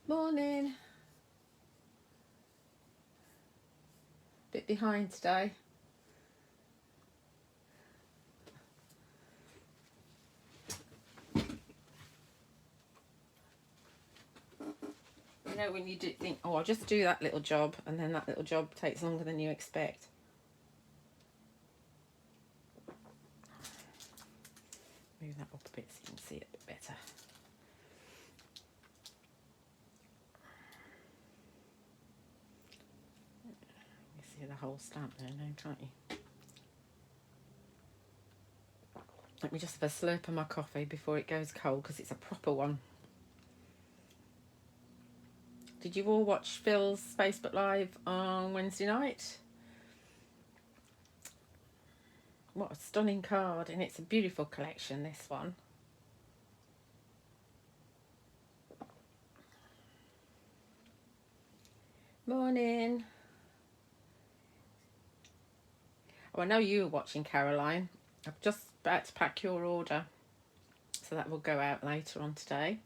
Morning. Bit behind today. You know when you do think, oh, I'll just do that little job, and then that little job takes longer than you expect. Move that up a bit so you can see it a bit better. You see the whole stamp there now, can't you? Let me just have a slurp of my coffee before it goes cold, because it's a proper one. Did you all watch Phil's Facebook Live on Wednesday night? What a stunning card, and it's a beautiful collection, this one. Morning. Oh, I know you were watching, Caroline. I'm just about to pack your order, so that will go out later on today.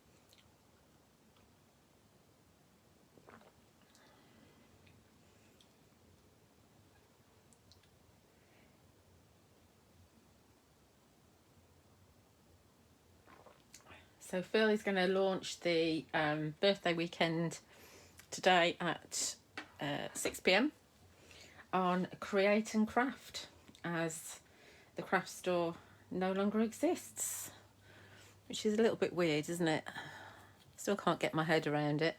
So Phil is going to launch the birthday weekend today at 6 p.m. on Create and Craft, as the craft store no longer exists, which is a little bit weird, isn't it? Still can't get my head around it.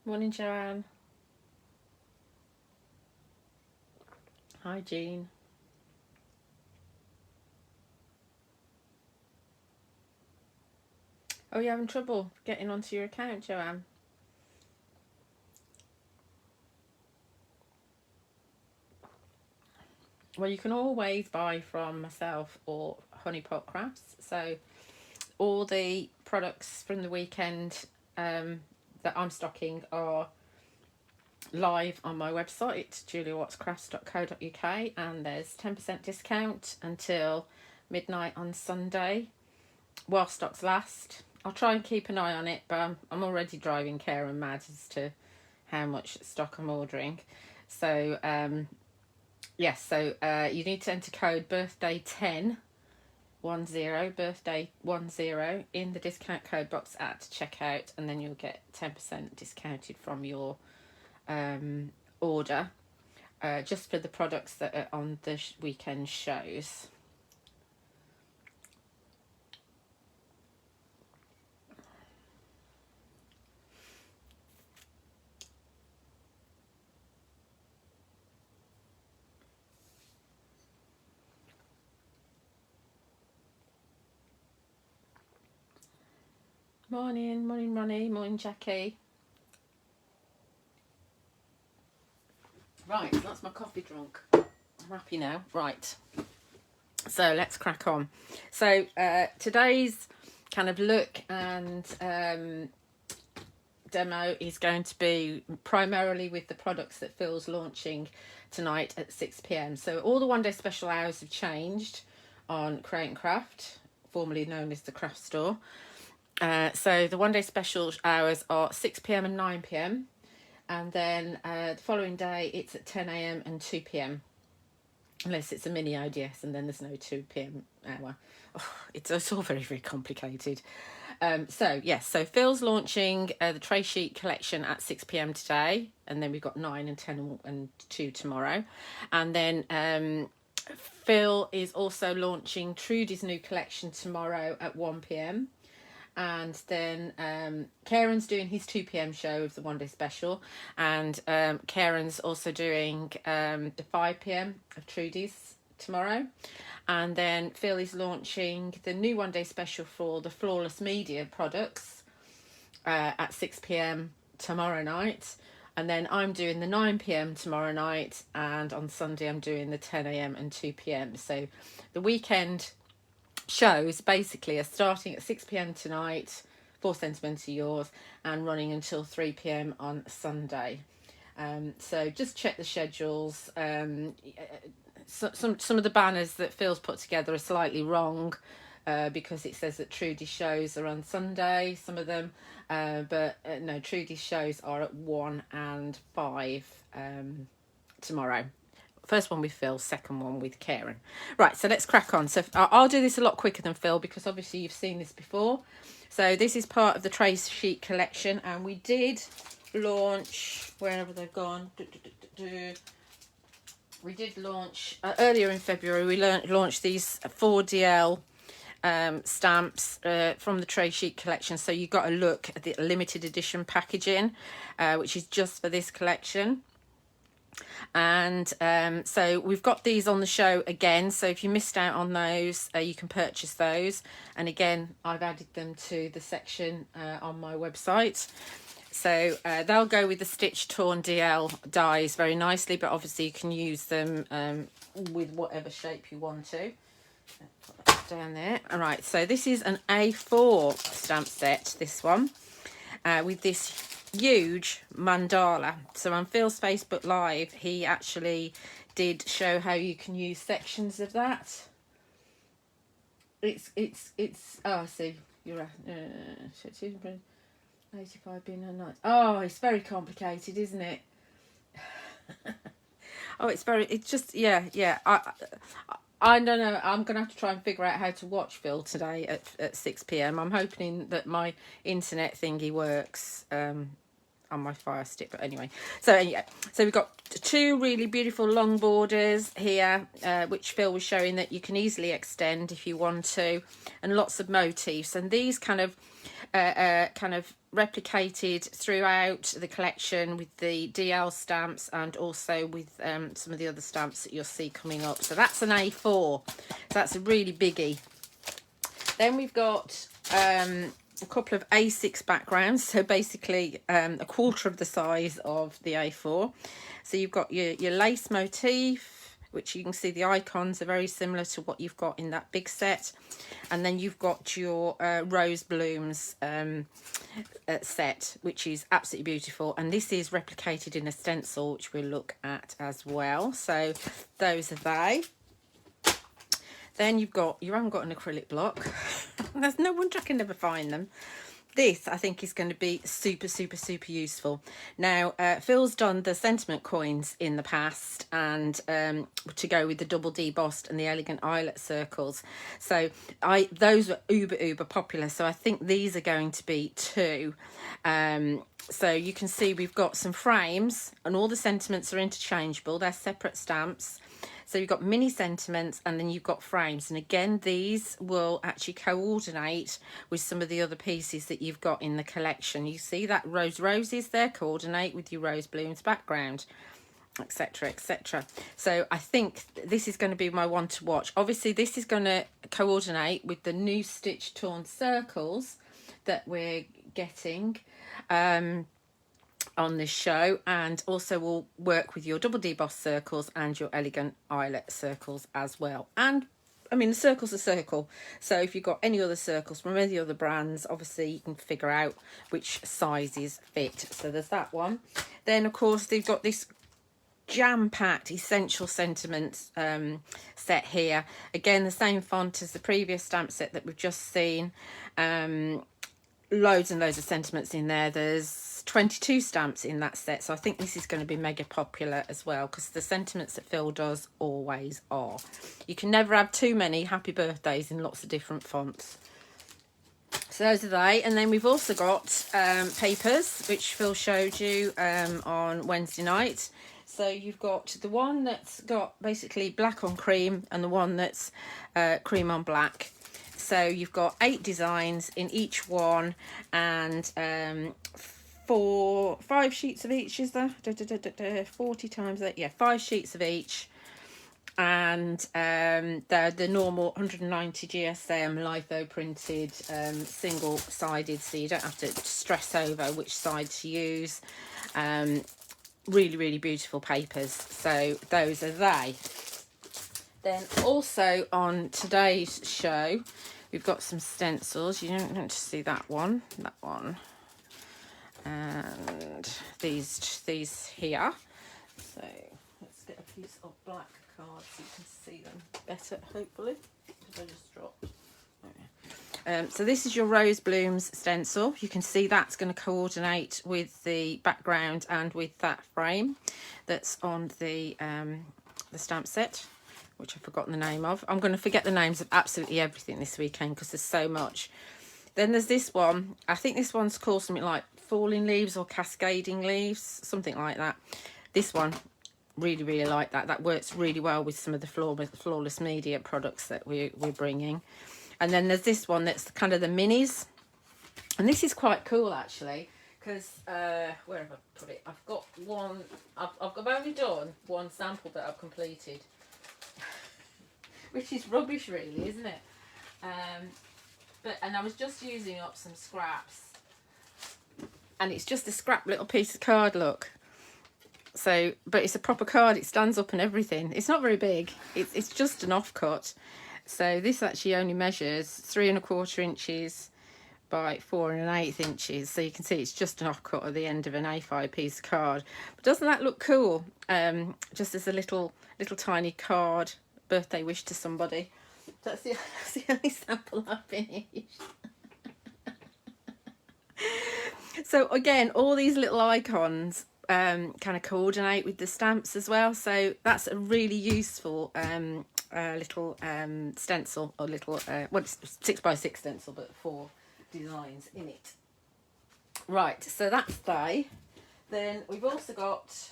Morning, Joanne. Hi, Jean. Oh, you're having trouble getting onto your account, Joanne? Well, you can always buy from myself or Honeypot Crafts. So all the products from the weekend that I'm stocking are live on my website, juliawattscrafts.co.uk, and there's 10% discount until midnight on Sunday while stocks last. I'll try and keep an eye on it, but I'm already driving Karen mad as to how much stock I'm ordering. So yes, so you need to enter code birthday10 birthday 10 in the discount code box at checkout, and then you'll get 10% discounted from your order, just for the products that are on the weekend shows. Morning, morning Ronnie, morning Jackie. Right, that's my coffee drunk. I'm happy now. Right, so let's crack on. So today's kind of look and demo is going to be primarily with the products that Phil's launching tonight at 6 p.m. So all the one day special hours have changed on Create and Craft, formerly known as the craft store. So the one day special hours are 6 p.m. and 9 p.m. and then the following day it's at 10 a.m. and 2 p.m. unless it's a mini ODS, and then there's no 2 p.m. hour. Oh, it's all very, very complicated. So yes, so Phil's launching the Tray Sheet collection at 6 p.m. today, and then we've got 9 and 10 and 2 tomorrow, and then Phil is also launching Trudy's new collection tomorrow at 1 p.m. and then Karen's doing his 2 p.m. show of the one day special, and Karen's also doing the 5 p.m. of Trudy's tomorrow, and then Phil is launching the new one day special for the Flawless Media products at 6 p.m. tomorrow night, and then I'm doing the 9 p.m. tomorrow night, and on Sunday I'm doing the 10 a.m. and 2 p.m. So the weekend shows basically are starting at 6 p.m. tonight for Sentimentally Yours and running until 3 p.m. on Sunday. So just check the schedules. some of the banners that Phil's put together are slightly wrong, because it says that Trudy's shows are on Sunday, some of them, but no, Trudy's shows are at 1 and 5 tomorrow. First one with Phil, second one with Karen. Right, so let's crack on. So I'll do this a lot quicker than Phil because obviously you've seen this before. So this is part of the Trace Chic collection, and we did launch, wherever they've gone, we did launch earlier in February. We launched these 4DL stamps from the Trace Chic collection. So you got a look at the limited edition packaging, which is just for this collection. And so we've got these on the show again, so if you missed out on those, you can purchase those. And again, I've added them to the section on my website. So they'll go with the Stitch Torn DL dies very nicely, but obviously you can use them with whatever shape you want to. Put that down there. All right, so this is an A4 stamp set, this one, with this huge mandala. So on Phil's Facebook Live, he actually did show how you can use sections of that. It's oh, I see, you're 85 being a night. Oh, it's very complicated, isn't it? Oh, it's just, yeah. I don't know. I'm going to have to try and figure out how to watch Phil today at 6 p.m. I'm hoping that my internet thingy works on my Fire Stick. But anyway, so we've got two really beautiful long borders here, which Phil was showing that you can easily extend if you want to, and lots of motifs. And these kind of replicated throughout the collection with the DL stamps and also with some of the other stamps that you'll see coming up. So that's an A4, so that's a really biggie. Then we've got a couple of A6 backgrounds, so basically a quarter of the size of the A4. So you've got your lace motif, which you can see the icons are very similar to what you've got in that big set. And then you've got your rose blooms set, which is absolutely beautiful. And this is replicated in a stencil, which we'll look at as well. So those are they. Then you haven't got an acrylic block. There's no wonder I can never find them. This, I think, is going to be super, super, super useful. Now, Phil's done the sentiment coins in the past, and to go with the double debossed and the elegant eyelet circles. So those were uber popular. So I think these are going to be two. So you can see we've got some frames, and all the sentiments are interchangeable. They're separate stamps. So you've got mini sentiments, and then you've got frames. And again, these will actually coordinate with some of the other pieces that you've got in the collection. You see that roses there coordinate with your rose blooms background, etc, etc. So I think this is going to be my one to watch. Obviously, this is going to coordinate with the new Stitch Torn circles that we're getting on this show, and also will work with your double deboss circles and your elegant eyelet circles as well. And I mean, the circle's a circle, so if you've got any other circles from any other brands, obviously you can figure out which sizes fit. So there's that one. Then of course they've got this jam-packed essential sentiments set here. Again, the same font as the previous stamp set that we've just seen. Loads and loads of sentiments in there. There's 22 stamps in that set, so I think this is going to be mega popular as well, because the sentiments that Phil does always are. You can never have too many happy birthdays in lots of different fonts. So those are they. And then we've also got papers, which Phil showed you on Wednesday night. So you've got the one that's got basically black on cream, and the one that's cream on black. So you've got 8 designs in each one, and 5 sheets of each, is there? 40 times 8, yeah, 5 sheets of each. And they're the normal 190 GSM litho printed, single-sided, so you don't have to stress over which side to use. Really, really beautiful papers. So those are they. Then also on today's show, we've got some stencils. You don't want to see that one, and these here. So let's get a piece of black cards so you can see them better, hopefully, because I just dropped. So this is your Rose Blooms stencil. You can see that's going to coordinate with the background and with that frame that's on the stamp set, which I've forgotten the name of. I'm going to forget the names of absolutely everything this weekend because there's so much. Then there's this one. I think this one's called something like Falling Leaves or Cascading Leaves, something like that. This one, really, really like that. That works really well with some of the Flawless Media products that we're bringing. And then there's this one that's kind of the minis. And this is quite cool, actually, because, where have I put it? I've got one, I've only done one sample that I've completed. Which is rubbish, really, isn't it? And I was just using up some scraps. And it's just a scrap little piece of card, look. So, but it's a proper card. It stands up and everything. It's not very big. It's just an offcut. So this actually only measures 3¼ inches by 4 1/8 inches. So you can see it's just an offcut at the end of an A5 piece of card. But doesn't that look cool? Just as a little tiny card, birthday wish to somebody. That's the only sample I've finished. So again, all these little icons kind of coordinate with the stamps as well. So that's a really useful little stencil, or little well, it's 6x6 stencil, but 4 designs in it. Right, so that's they. Then we've also got,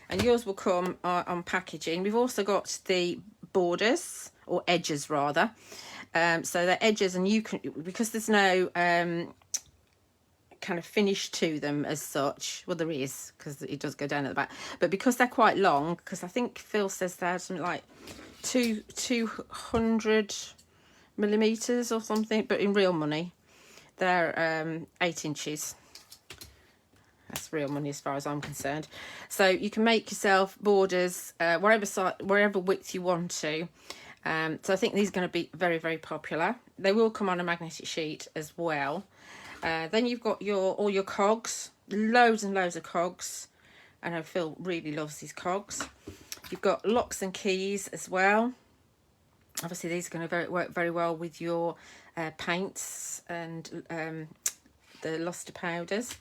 and yours will come on packaging, we've also got the borders, or edges rather. So they're edges, and you can, because there's no kind of finish to them as such, well there is, because it does go down at the back, but because they're quite long, because I think Phil says they're something like 200 millimeters or something, but in real money they're 8 inches. That's real money as far as I'm concerned. So you can make yourself borders wherever width you want to. So I think these are going to be very, very popular. They will come on a magnetic sheet as well. Then you've got all your cogs, loads and loads of cogs. I know Phil really loves these cogs. You've got locks and keys as well. Obviously these are going to work very well with your paints and the luster powders.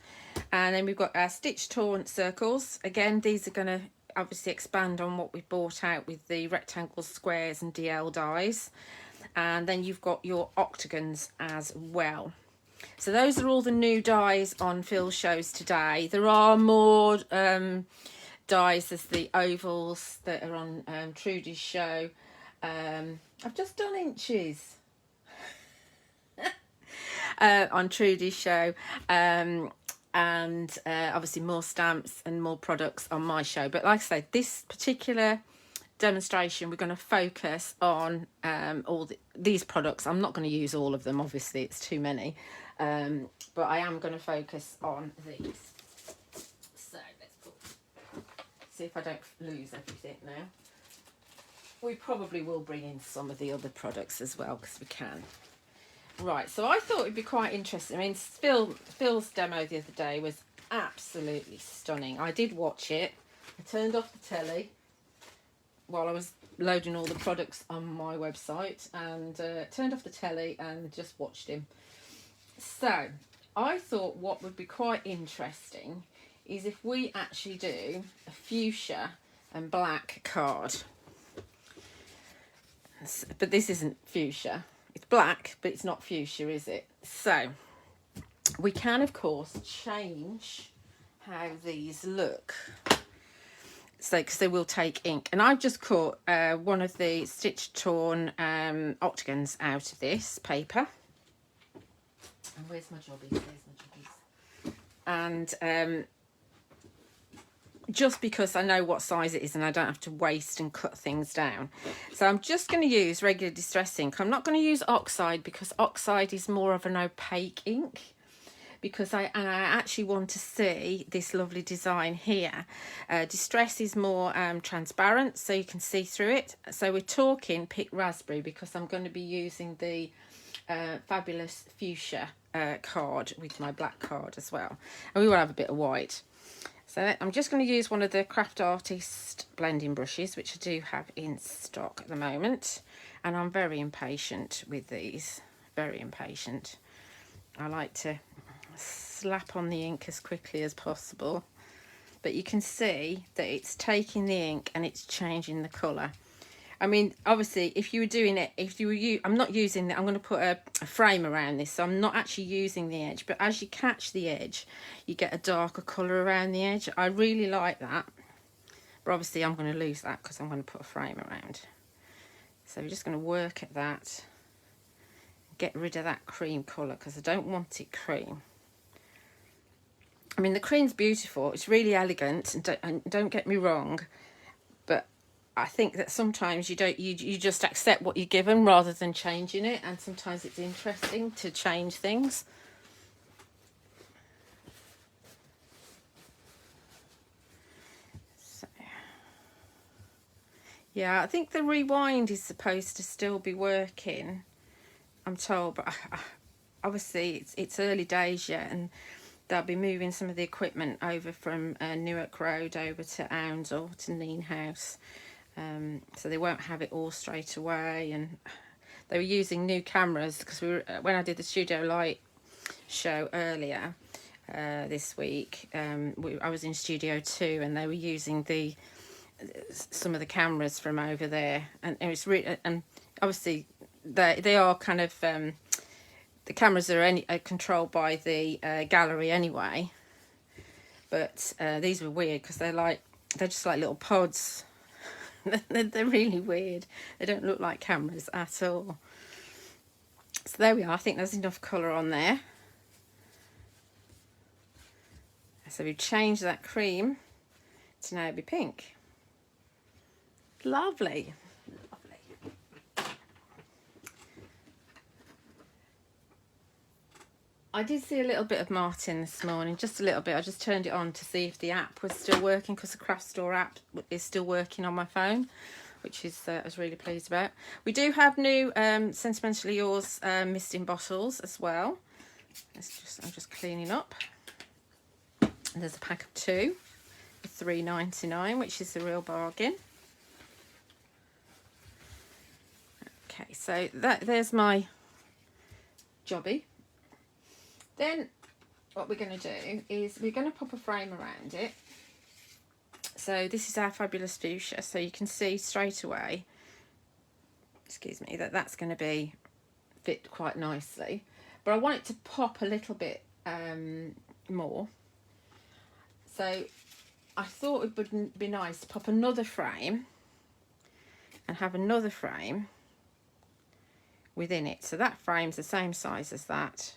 And then we've got our stitch torn circles. Again, these are going to obviously expand on what we bought out with the rectangles, squares and DL dies. And then you've got your octagons as well. So those are all the new dies on Phil's shows today. There are more dies. There's the ovals that are on Trudy's show. I've just done inches on Trudy's show. And obviously more stamps and more products on my show. But like I say, this particular demonstration, we're going to focus on these products. I'm not going to use all of them, obviously, it's too many. But I am going to focus on these. So let's see if I don't lose everything now. We probably will bring in some of the other products as well, because we can. Right, so I thought it'd be quite interesting. I mean, Phil's demo the other day was absolutely stunning. I did watch it. I turned off the telly while I was loading all the products on my website, and turned off the telly and just watched him. So I thought what would be quite interesting is if we actually do a fuchsia and black card. But this isn't fuchsia. It's black, but it's not fuchsia, is it? So we can, of course, change how these look. So, because they will take ink. And I've just cut one of the stitch torn octagons out of this paper. And where's my jobbies? There's my jobbies. And just because I know what size it is and I don't have to waste and cut things down. So I'm just going to use regular distress ink. I'm not going to use oxide, because oxide is more of an opaque ink. Because I actually want to see this lovely design here. Distress is more transparent, so you can see through it. So we're talking Pick Raspberry, because I'm going to be using the fabulous fuchsia card with my black card as well. And we will have a bit of white. So I'm just going to use one of the Craft Artist blending brushes, which I do have in stock at the moment. And I'm very impatient with these, very impatient. I like to slap on the ink as quickly as possible. But you can see that it's taking the ink and it's changing the colour. I mean, obviously, if you were doing it, I'm not using it, I'm going to put a frame around this, so I'm not actually using the edge, but as you catch the edge, you get a darker colour around the edge. I really like that, but obviously I'm going to lose that because I'm going to put a frame around. So we're just going to work at that, get rid of that cream colour because I don't want it cream. I mean, the cream's beautiful, it's really elegant, and don't get me wrong, but I think that sometimes you just accept what you're given rather than changing it, and sometimes it's interesting to change things. So, yeah, I think the rewind is supposed to still be working, I'm told, but obviously it's early days yet, and they'll be moving some of the equipment over from Newark Road over to Oundle to Neen House. So they won't have it all straight away, and they were using new cameras because when I did the Studio Light show earlier this week, I was in Studio 2 and they were using some of the cameras from over there, and it was really, and obviously they are kind of the cameras are controlled by the gallery anyway, but these were weird because they're just like little pods. They're really weird. They don't look like cameras at all. So there we are. I think there's enough colour on there. So we've changed that cream to now be pink. Lovely. Lovely. I did see a little bit of Martin this morning, just a little bit. I just turned it on to see if the app was still working, because the Craft Store app is still working on my phone, which is I was really pleased about. We do have new Sentimentally Yours misting bottles as well. I'm just cleaning up. And there's a pack of 2 for $3.99, which is a real bargain. Okay, so there's my jobby. Then what we're going to do is we're going to pop a frame around it. So this is our fabulous fuchsia, so you can see straight away, excuse me, that's going to fit quite nicely. But I want it to pop a little bit more. So I thought it would be nice to pop another frame and have another frame within it. So that frame's the same size as that,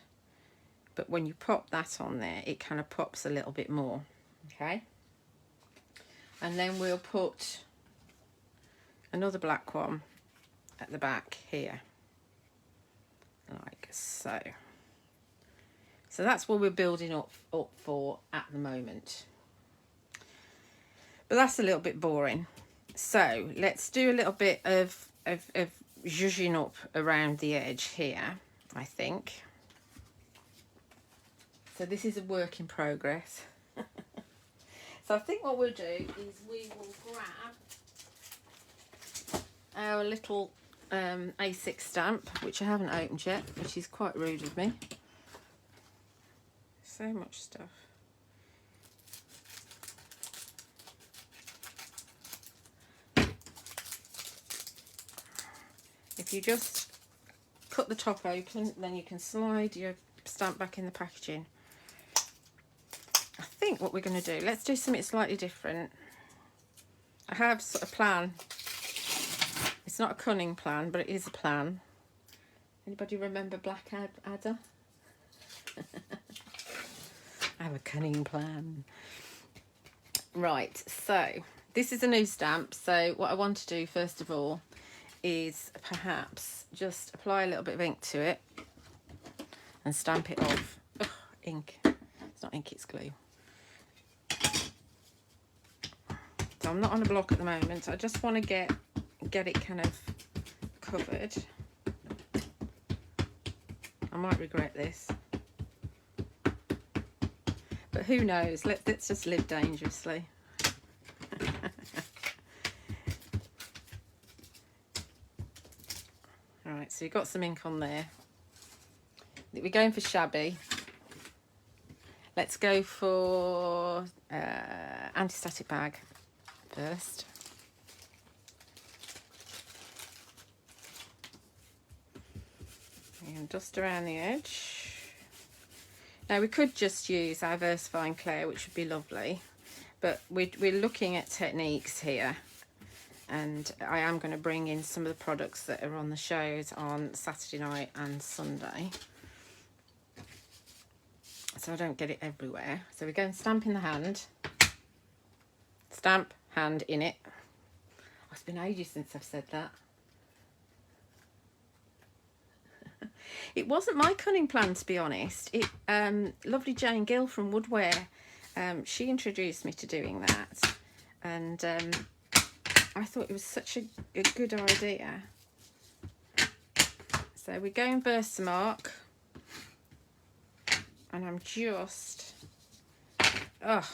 but when you pop that on there, it kind of pops a little bit more, okay? And then we'll put another black one at the back here, like so. So that's what we're building up for at the moment. But that's a little bit boring. So let's do a little bit of zhuzhing up around the edge here, I think. So this is a work in progress. So I think what we'll do is we will grab our little A6 stamp, which I haven't opened yet, which is quite rude of me. So much stuff. If you just cut the top open, then you can slide your stamp back in the packaging. I think what we're going to do, let's do something slightly different. I have sort of a plan. It's not a cunning plan, but it is a plan. Anybody remember Blackadder? I have a cunning plan. Right, so this is a new stamp. So what I want to do first of all is perhaps just apply a little bit of ink to it and stamp it off. Ugh, ink. It's not ink, it's glue. So I'm not on a block at the moment. I just want to get it kind of covered. I might regret this. But but who knows? Let's just live dangerously. Right, so you've got some ink on there. We're going for shabby. Let's go for anti-static bag first. And dust around the edge. Now we could just use our VersaFine Clear, which would be lovely, but we're looking at techniques here, and I am going to bring in some of the products that are on the shows on Saturday night and Sunday, so I don't get it everywhere. So we're going stamp in the hand, stamp, hand in it. Oh, it's been ages since I've said that. It wasn't my cunning plan, to be honest. Lovely Jane Gill from Woodwear, she introduced me to doing that, and I thought it was such a good idea. So we're going Versamark, and I'm just, gotta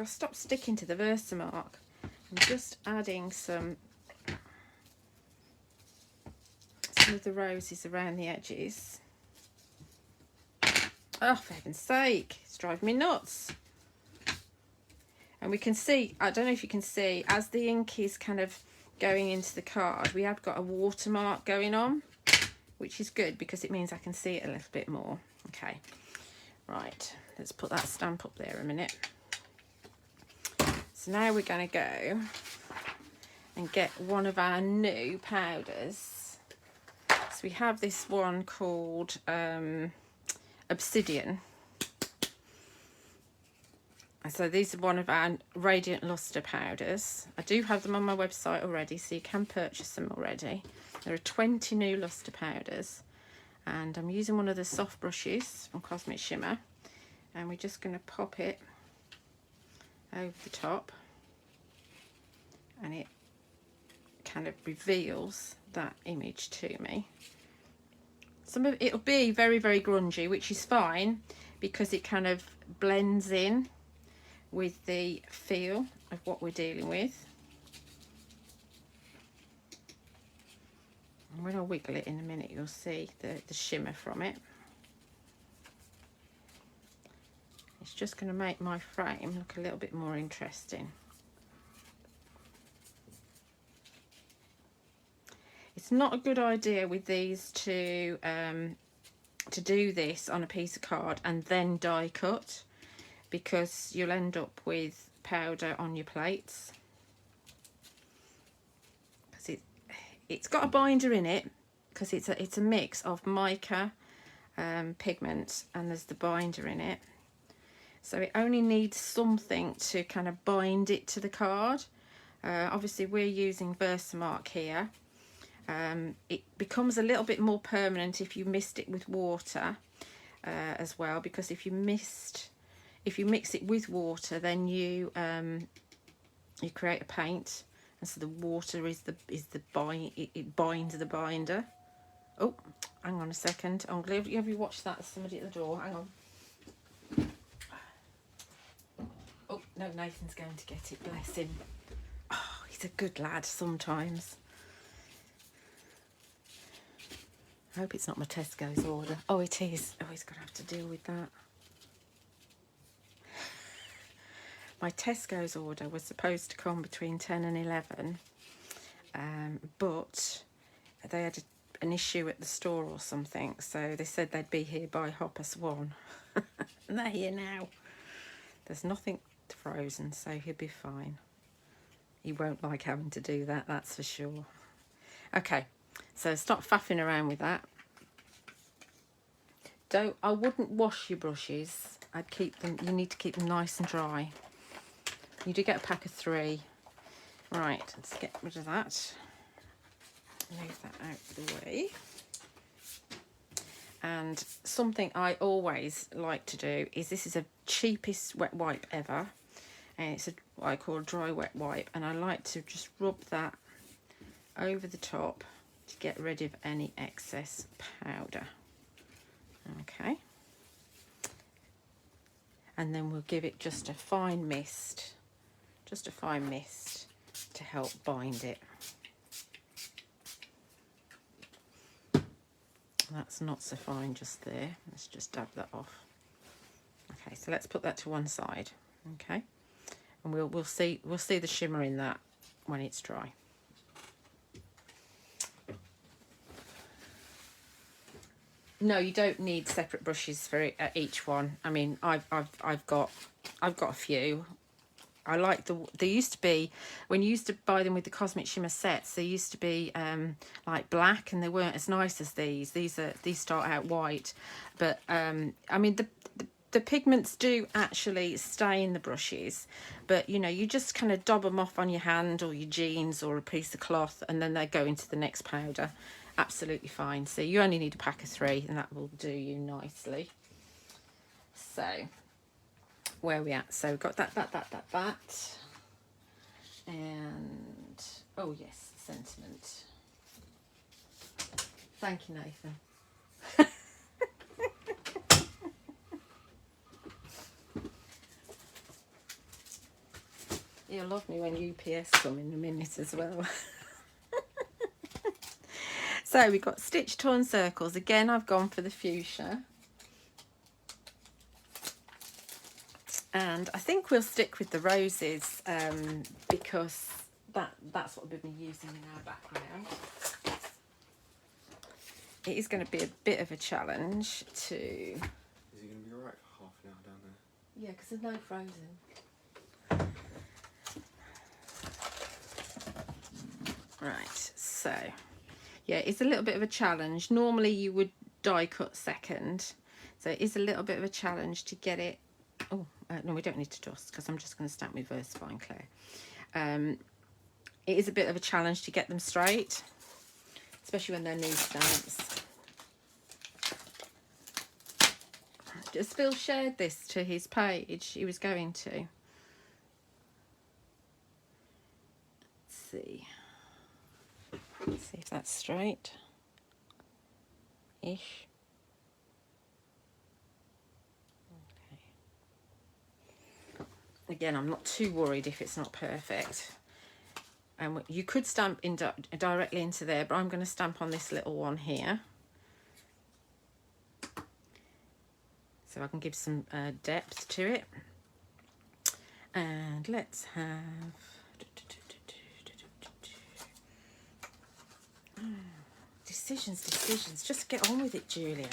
stop sticking to the Versamark. I'm just adding some of the roses around the edges. Oh, for heaven's sake, it's driving me nuts. And we can see, I don't know if you can see, as the ink is kind of going into the card, we have got a watermark going on, which is good because it means I can see it a little bit more. Okay, right, let's put that stamp up there a minute. So now we're going to go and get one of our new powders. So we have this one called Obsidian. So these are one of our Radiant Luster powders. I do have them on my website already, so you can purchase them already. There are 20 new luster powders, and I'm using one of the soft brushes from Cosmic Shimmer, and we're just going to pop it over the top, and it kind of reveals that image to me. Some of it'll be very, very grungy, which is fine because it kind of blends in with the feel of what we're dealing with. And when I wiggle it in a minute, you'll see the shimmer from it. It's just going to make my frame look a little bit more interesting. It's not a good idea with these to do this on a piece of card and then die cut, because you'll end up with powder on your plates. Because it's got a binder in it, because it's a mix of mica, pigment, and there's the binder in it. So it only needs something to kind of bind it to the card. Obviously we're using Versamark here. It becomes a little bit more permanent if you mist it with water as well, because if you mix it with water, then you create a paint, and so the water is the it binds the binder. Oh, hang on a second. I'm glad you have watched that. There's somebody at the door. Hang on. Oh no, Nathan's going to get it. Bless him. Oh, he's a good lad sometimes. I hope it's not my Tesco's order. Oh, it is. Oh, he's going to have to deal with that. My Tesco's order was supposed to come between 10 and 11, but they had an issue at the store or something, so they said they'd be here by 1:30. And they're here now. There's nothing frozen, so he'll be fine. He won't like having to do that, that's for sure. Okay, so stop faffing around with that. I wouldn't wash your brushes. I'd keep them, you need to keep them nice and dry. You do get a pack of 3. Right, let's get rid of that. Move that out of the way. And something I always like to do is, this is a cheapest wet wipe ever, and it's what I call a dry wet wipe, and I like to just rub that over the top to get rid of any excess powder. Okay. and then we'll give it just a fine mist, to help bind it. That's not so fine just there. Let's just dab that off. Okay, so let's put that to one side. Okay, and we'll see the shimmer in that when it's dry. No, you don't need separate brushes for each one. I mean, I've got a few. I like they used to be, when you used to buy them with the Cosmic Shimmer sets, they used to be like black, and they weren't as nice as these. These start out white, but I mean the pigments do actually stay in the brushes, but you know, you just kind of dab them off on your hand or your jeans or a piece of cloth, and then they go into the next powder. Absolutely fine. So you only need a pack of 3, and that will do you nicely. So where are we at? So we've got that, and oh yes, sentiment. Thank you, Nathan. You'll love me when UPS come in a minute as well. So we've got stitch torn circles. Again, I've gone for the fuchsia. And I think we'll stick with the roses because that's what we've been using in our background. It is going to be a bit of a challenge to... Is it going to be alright for half an hour down there? Yeah, because there's no frozen. Right, so yeah, it's a little bit of a challenge. Normally you would die cut second, so it is a little bit of a challenge to get it. Oh no, we don't need to dust because I'm just going to stamp with VersaFine Clay. It is a bit of a challenge to get them straight, especially when they're new stamps. Just Phil shared this to his page. He was going to. Let's see. Let's see if that's straight. Ish. Okay. Again, I'm not too worried if it's not perfect. And you could stamp in directly into there, but I'm going to stamp on this little one here, so I can give some depth to it. And let's have decisions. Just get on with it, Julia.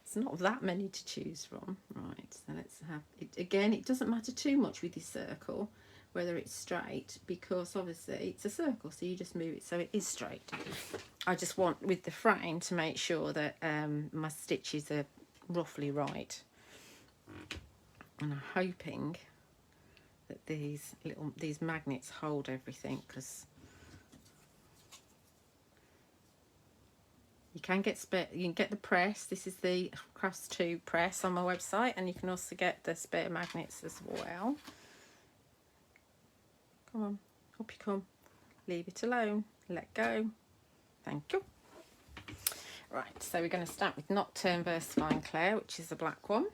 It's not that many to choose from. Right, so let's have it again. It doesn't matter too much with your circle whether it's straight, because obviously it's a circle, so you just move it so it is straight. I just want with the frame to make sure that my stitches are roughly right, and I'm hoping that these magnets hold everything, because you can get the press. This is the Crafts 2 press on my website, and you can also get the spare magnets as well. Come on, up you come. Leave it alone. Let go. Thank you. Right, so we're going to start with Nocturne VersaFine Clay, which is the black one.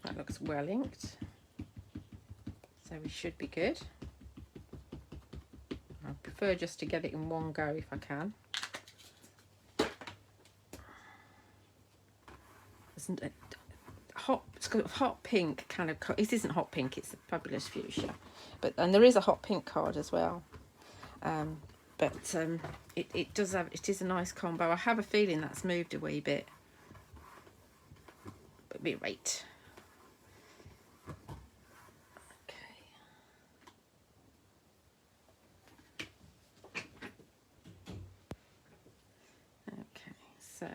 That looks well inked, so we should be good. I prefer just to get it in one go if I can. Isn't it hot? It's got a hot pink kind of. It isn't hot pink. It's a fabulous fuchsia, and there is a hot pink card as well. It does have. It is a nice combo. I have a feeling that's moved a wee bit, but be right. Okay. So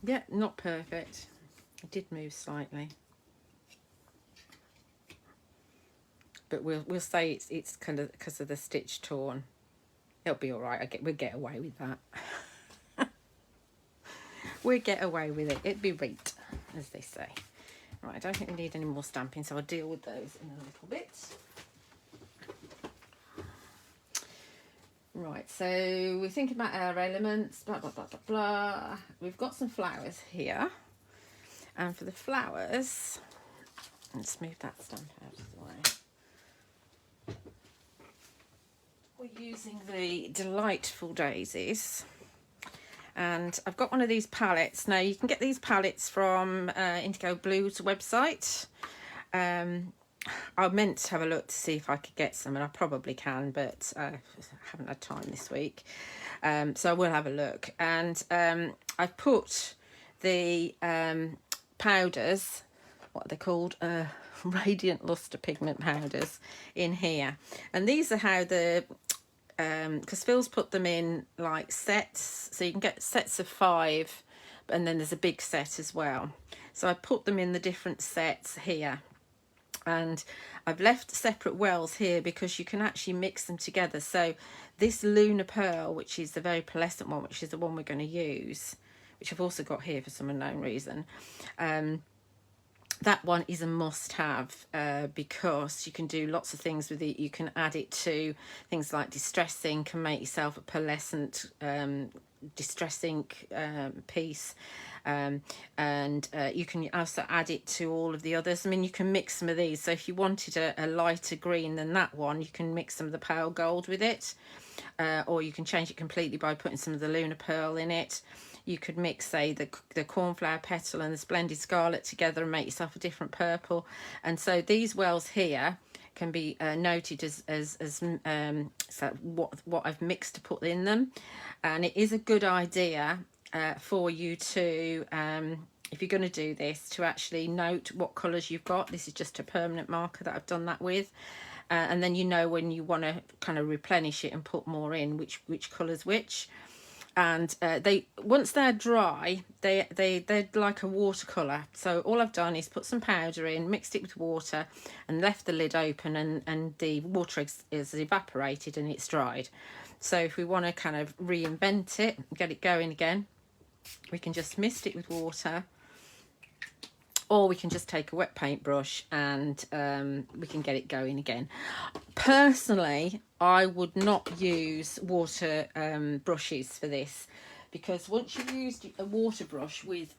yeah, not perfect. It did move slightly, but we'll say it's kind of because of the stitch torn. It'll be all right. We'll get away with that. We'll get away with it. It'd be right, as they say. Right, I don't think we need any more stamping, so I'll deal with those in a little bit. Right, so we're thinking about our elements, blah, blah, blah, blah, blah. We've got some flowers here. And for the flowers, let's move that stamp out of the way. We're using the Delightful Daisies. And I've got one of these palettes. Now, you can get these palettes from Indigo Blue's website. I meant to have a look to see if I could get some, and I probably can, but I haven't had time this week. So I will have a look. And I've put the powders, what are they called? Radiant Luster Pigment powders in here. And these are how the... because Phil's put them in like sets, so you can get sets of 5, and then there's a big set as well. So I put them in the different sets here. And I've left separate wells here because you can actually mix them together. So this Lunar Pearl, which is the very pearlescent one, which is the one we're going to use, which I've also got here for some unknown reason, that one is a must-have because you can do lots of things with it. You can add it to things like distress ink and make yourself a pearlescent distress ink piece. And you can also add it to all of the others. I mean, you can mix some of these. So if you wanted a lighter green than that one, you can mix some of the pale gold with it. Or you can change it completely by putting some of the Lunar Pearl in it. You could mix, say, the cornflower petal and the splendid scarlet together and make yourself a different purple. And so these wells here can be noted as so what I've mixed to put in them. And it is a good idea for you to, if you're going to do this, to actually note what colours you've got. This is just a permanent marker that I've done that with. And then you know when you want to kind of replenish it and put more in, which colours which. And once they're dry, they're like a watercolour. So all I've done is put some powder in, mixed it with water, and left the lid open, and the water is evaporated and it's dried. So if we want to kind of reinvent it, get it going again, we can just mist it with water, or we can just take a wet paintbrush and we can get it going again. Personally, I would not use water brushes for this, because once you've used a water brush with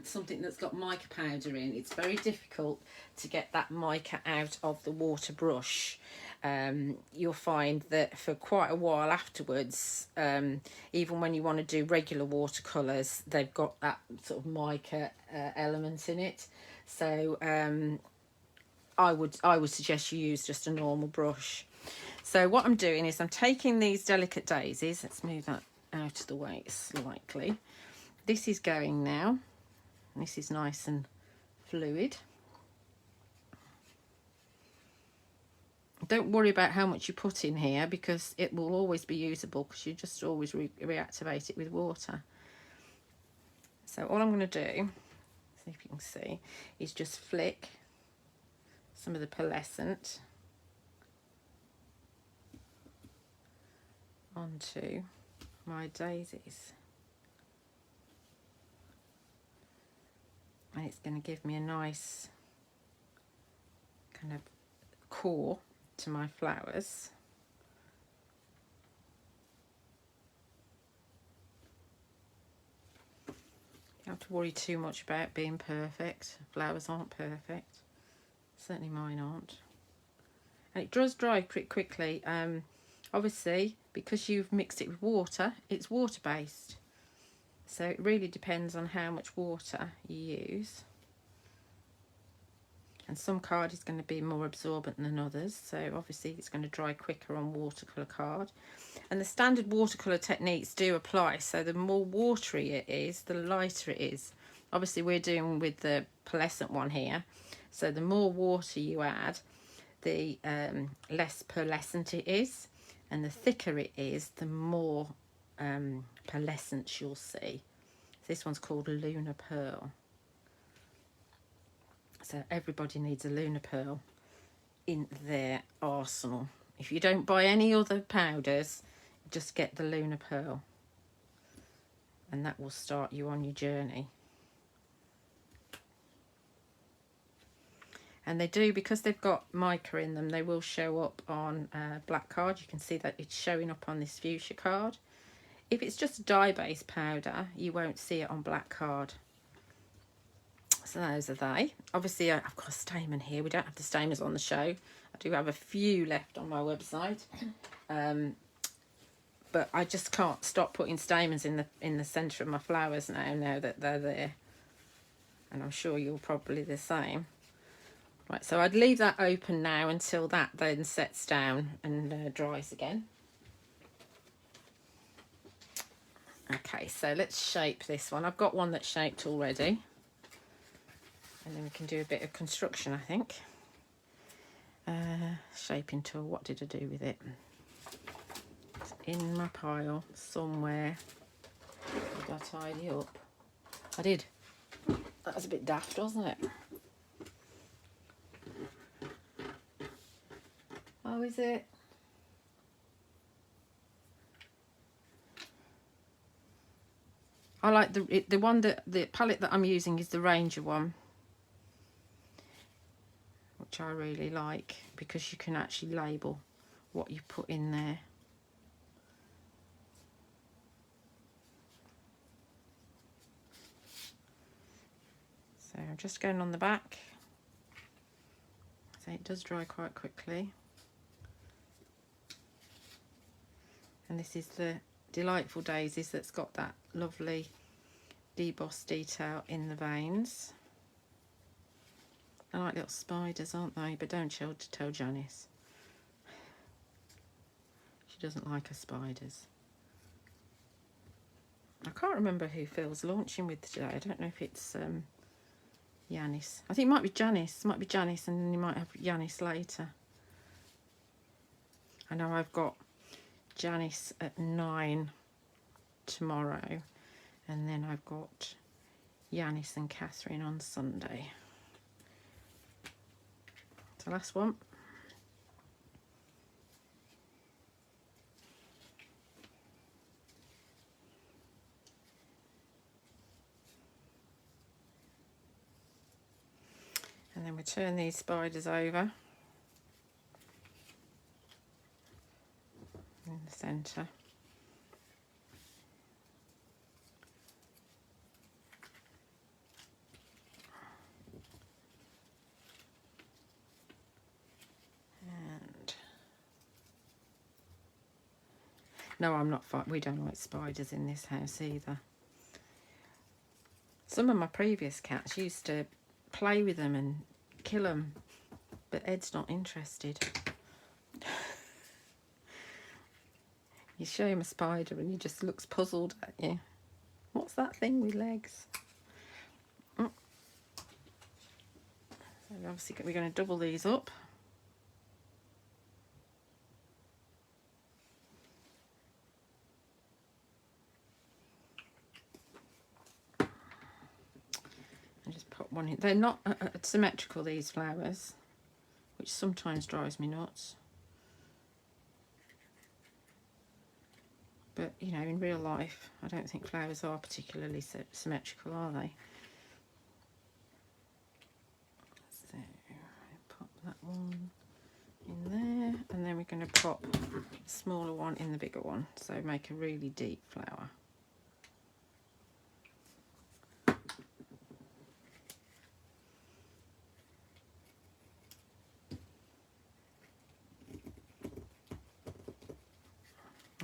something that's got mica powder in, it's very difficult to get that mica out of the water brush. You'll find that for quite a while afterwards, even when you want to do regular watercolours, they've got that sort of mica element in it. So I would suggest you use just a normal brush. So what I'm doing is I'm taking these delicate daisies. Let's move that out of the way slightly. This is going now. This is nice and fluid. Don't worry about how much you put in here, because it will always be usable, because you just always reactivate it with water. So all I'm going to do, see if you can see, is just flick some of the pearlescent onto my daisies. And it's going to give me a nice kind of core to my flowers. You don't have to worry too much about being perfect. Flowers aren't perfect. Certainly mine aren't. And it does dry pretty quickly. Obviously, because you've mixed it with water, it's water based. So it really depends on how much water you use. And some card is going to be more absorbent than others, so obviously it's going to dry quicker on watercolour card. And the standard watercolour techniques do apply, so the more watery it is, the lighter it is. Obviously we're doing with the pearlescent one here, so the more water you add, the less pearlescent it is, and the thicker it is, the more pearlescence you'll see. This one's called Lunar Pearl. So everybody needs a Lunar Pearl in their arsenal. If you don't buy any other powders, just get the Lunar Pearl, and that will start you on your journey. And they do, because they've got mica in them, they will show up on black card. You can see that it's showing up on this Fuchsia card. If it's just a dye-based powder, you won't see it on black card. So those are they. Obviously, I've got a stamen here. We don't have the stamens on the show. I do have a few left on my website. But I just can't stop putting stamens in the centre of my flowers now that they're there. And I'm sure you're probably the same. Right, so I'd leave that open now until that then sets down and dries again. Okay, so let's shape this one. I've got one that's shaped already. And then we can do a bit of construction, I think. Shaping tool, what did I do with it? It's in my pile somewhere. Did I tidy up? I did. That was a bit daft, wasn't it? Oh, is it? I like the one that the palette that I'm using is the Ranger one, which I really like because you can actually label what you put in there. So I'm just going on the back. So it does dry quite quickly. And this is the Delightful Daisies that's got that lovely debossed detail in the veins. They're like little spiders, aren't they? But don't tell Janice. She doesn't like her spiders. I can't remember who Phil's launching with today. I don't know if it's Yanis. I think it might be Janice. It might be Janice, and then you might have Yanis later. I know I've got Janice at 9 tomorrow, and then I've got Yanis and Catherine on Sunday. The last one. And then we turn these spiders over in the centre. And no, I'm not. We don't like spiders in this house either. Some of my previous cats used to play with them and kill them, but Ed's not interested. You show him a spider and he just looks puzzled at you. What's that thing with legs? Oh. So obviously we're going to double these up. And just put one in. They're not symmetrical, these flowers, which sometimes drives me nuts. But, you know, in real life, I don't think flowers are particularly symmetrical, are they? So, pop that one in there. And then we're going to pop the smaller one in the bigger one. So make a really deep flower.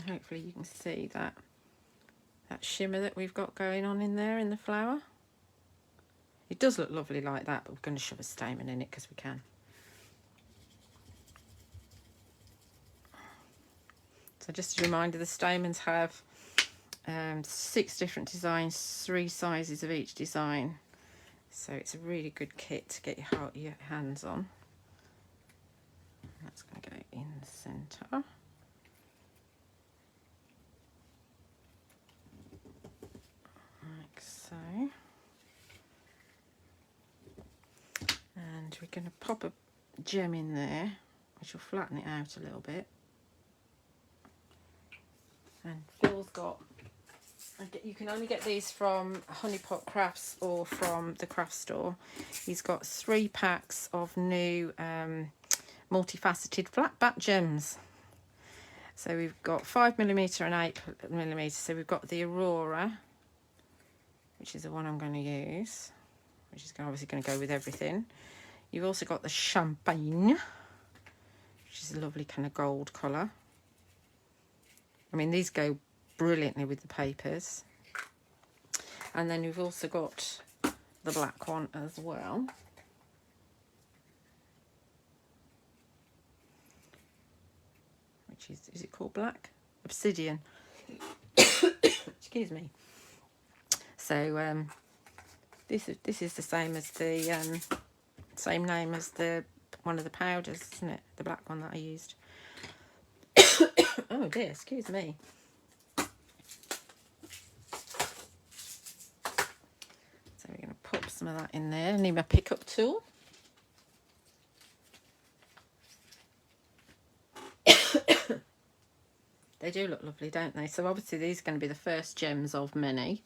Hopefully you can see that shimmer that we've got going on in there in the flower. It does look lovely like that, but we're going to shove a stamen in it because we can. So just a reminder, the stamens have 6 different designs, 3 sizes of each design. So it's a really good kit to get your hands on. That's going to go in the centre. So, and we're going to pop a gem in there, which will flatten it out a little bit. And Phil's got You can only get these from Honeypot Crafts or from the craft store. He's got 3 packs of new multifaceted flat back gems. So we've got 5mm and 8mm. So we've got the Aurora, which is the one I'm going to use, which is obviously going to go with everything. You've also got the Champagne, which is a lovely kind of gold colour. I mean, these go brilliantly with the papers. And then we've also got the black one as well. Which is it called black? Obsidian. Excuse me. So this is the same as the same name as the one of the powders, isn't it? The black one that I used. Oh dear, excuse me. So we're going to pop some of that in there. I need my pickup tool. They do look lovely, don't they? So obviously these are going to be the first gems of many.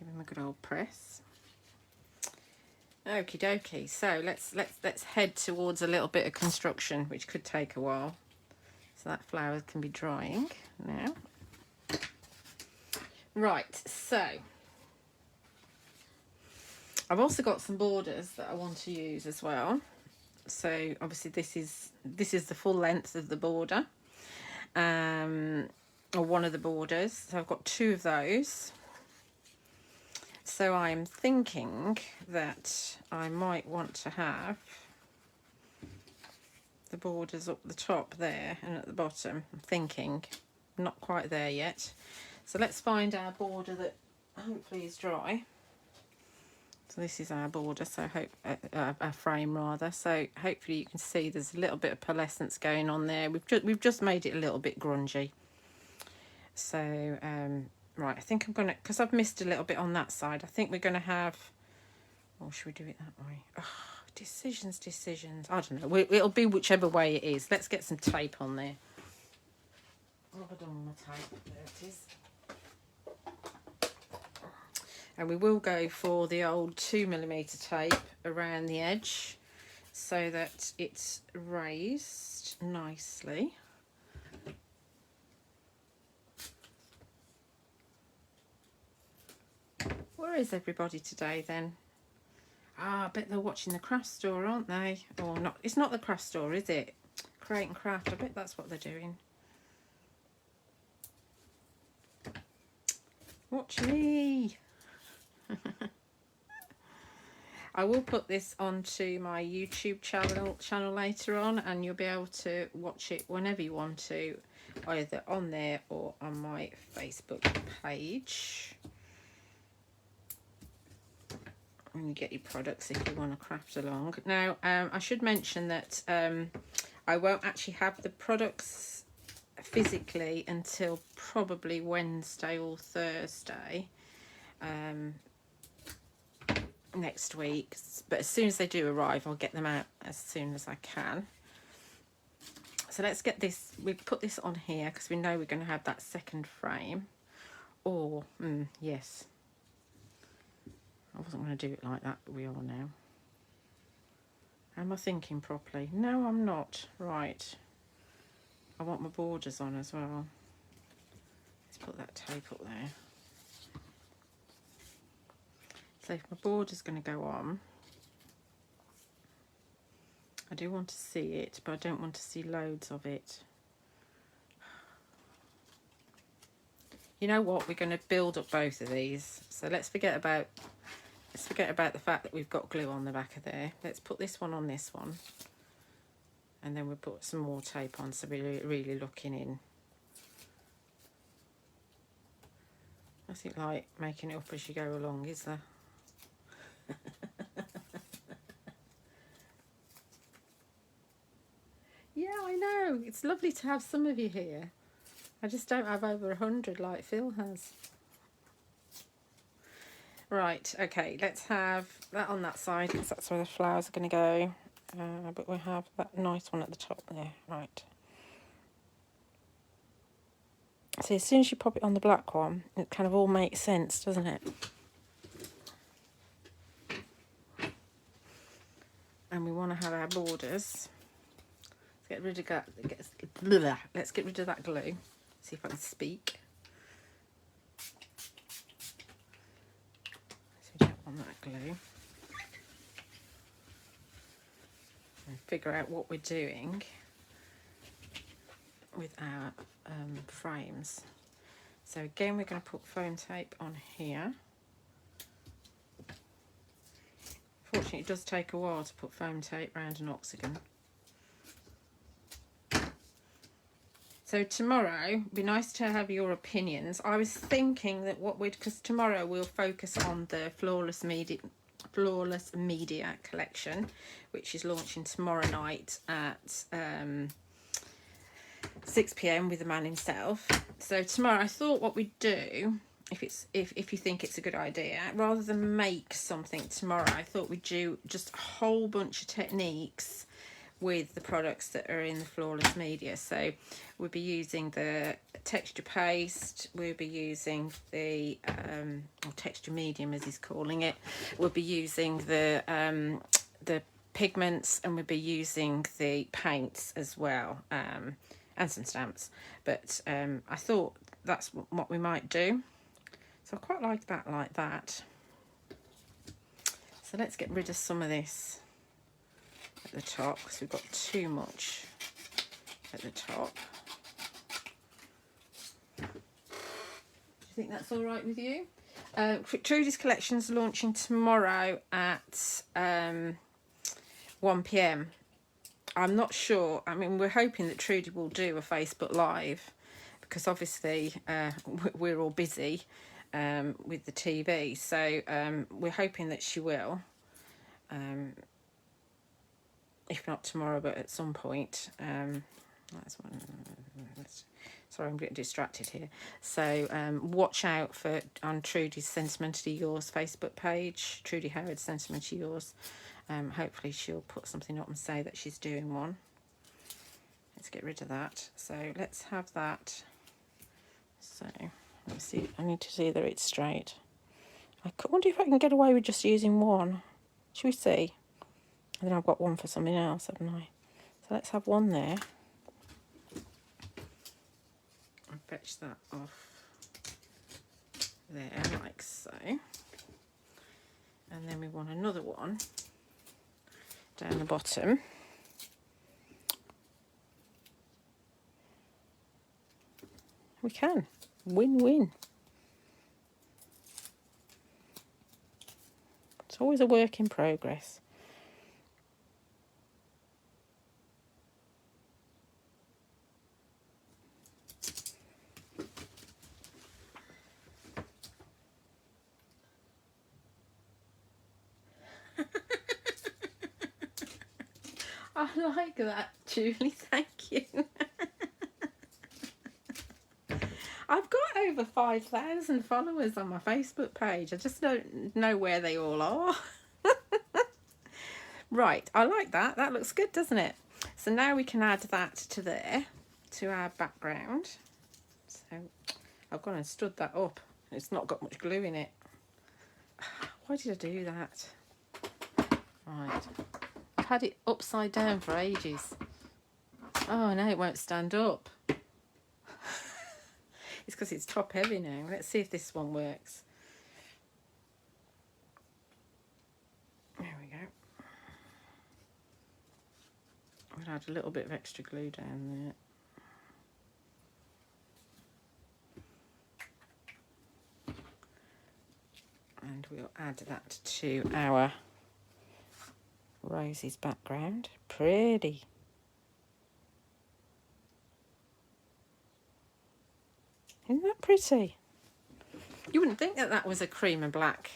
Give them a good old press. Okie dokie. So let's head towards a little bit of construction, which could take a while. So that flower can be drying now. Right, so I've also got some borders that I want to use as well. So obviously this is the full length of the border, or one of the borders. So I've got 2 of those. So I'm thinking that I might want to have the borders up the top there and at the bottom. I'm thinking, not quite there yet. So let's find our border that hopefully is dry. So this is our border, so I hope our frame rather. So hopefully you can see there's a little bit of pearlescence going on there. We've just made it a little bit grungy. So right, I think I'm gonna, because I've missed a little bit on that side. I think we're gonna have. Or should we do it that way? Oh, decisions. I don't know. It'll be whichever way it is. Let's get some tape on there. What have I done on my tape? There it is. And we will go for the old 2mm tape around the edge so that it's raised nicely. Where is everybody today then? Ah, I bet they're watching the craft store, aren't they? Or not? It's not the craft store, is it? Create and Craft. I bet that's what they're doing. Watch me. I will put this onto my YouTube channel later on, and you'll be able to watch it whenever you want to, either on there or on my Facebook page. And you get your products if you want to craft along. Now, I should mention that I won't actually have the products physically until probably Wednesday or Thursday next week, but as soon as they do arrive, I'll get them out as soon as I can. So let's get this, we put this on here because we know we're going to have that second frame. Or yes, I wasn't going to do it like that, but we are now. Am I thinking properly? No, I'm not. Right, I want my borders on as well. Let's put that tape up there. So if my border's going to go on, I do want to see it, but I don't want to see loads of it. You know what? We're going to build up both of these. So let's forget about the fact that we've got glue on the back of there. Let's put this one on this one, and then we'll put some more tape on, so we're really looking in. Nothing like making it up as you go along, is there? Yeah, I know. It's lovely to have some of you here. I just don't have over 100 like Phil has. Right, okay, let's have that on that side because that's where the flowers are going to go. but we have that nice one at the top there, right. So as soon as you pop it on the black one, it kind of all makes sense, doesn't it? And we want to have our borders. Let's get rid of that. Let's get rid of that glue. See if I can speak. So we don't want that glue. And figure out what we're doing with our frames. So again, we're going to put foam tape on here. Fortunately, it does take a while to put foam tape around an octagon. So tomorrow, it'd be nice to have your opinions. I was thinking that because tomorrow we'll focus on the Flawless Media collection, which is launching tomorrow night at 6 p.m. with the man himself. So tomorrow, I thought what we'd do, if you think it's a good idea, rather than make something tomorrow, I thought we'd do just a whole bunch of techniques with the products that are in the Flawless Media. So we'll be using the texture paste, we'll be using the or texture medium as he's calling it, we'll be using the pigments, and we'll be using the paints as well, and some stamps. But I thought that's what we might do, so I quite like that like that. So let's get rid of some of this at the top, because we've got too much at the top. Do you think that's all right with you? Trudy's collection's launching tomorrow at 1 p.m. I'm not sure. I mean, we're hoping that Trudy will do a Facebook Live, because obviously we're all busy with the TV. So we're hoping that she will. If not tomorrow, but at some point. Sorry, I'm getting distracted here. So watch out for on Trudy's Sentimentally Yours Facebook page, Trudy Howard Sentimentally Yours. Hopefully she'll put something up and say that she's doing one. Let's get rid of that. So let's have that. So let's see. I need to see that it's straight. I wonder if I can get away with just using one. Should we see? And then I've got one for something else, haven't I? So let's have one there. I'll fetch that off there, like so. And then we want another one down the bottom. We can. Win-win. It's always a work in progress. I like that, Julie, thank you. I've got over 5,000 followers on my Facebook page. I just don't know where they all are. Right, I like that. That looks good, doesn't it? So now we can add that to there, to our background. So I've gone and stood that up. It's not got much glue in it. Why did I do that? Right. I've had it upside down for ages. Oh, no, it won't stand up. It's because it's top heavy now. Let's see if this one works. There we go. We'll add a little bit of extra glue down there. And we'll add that to our Rosie's background. Pretty. Isn't that pretty? You wouldn't think that that was a cream and black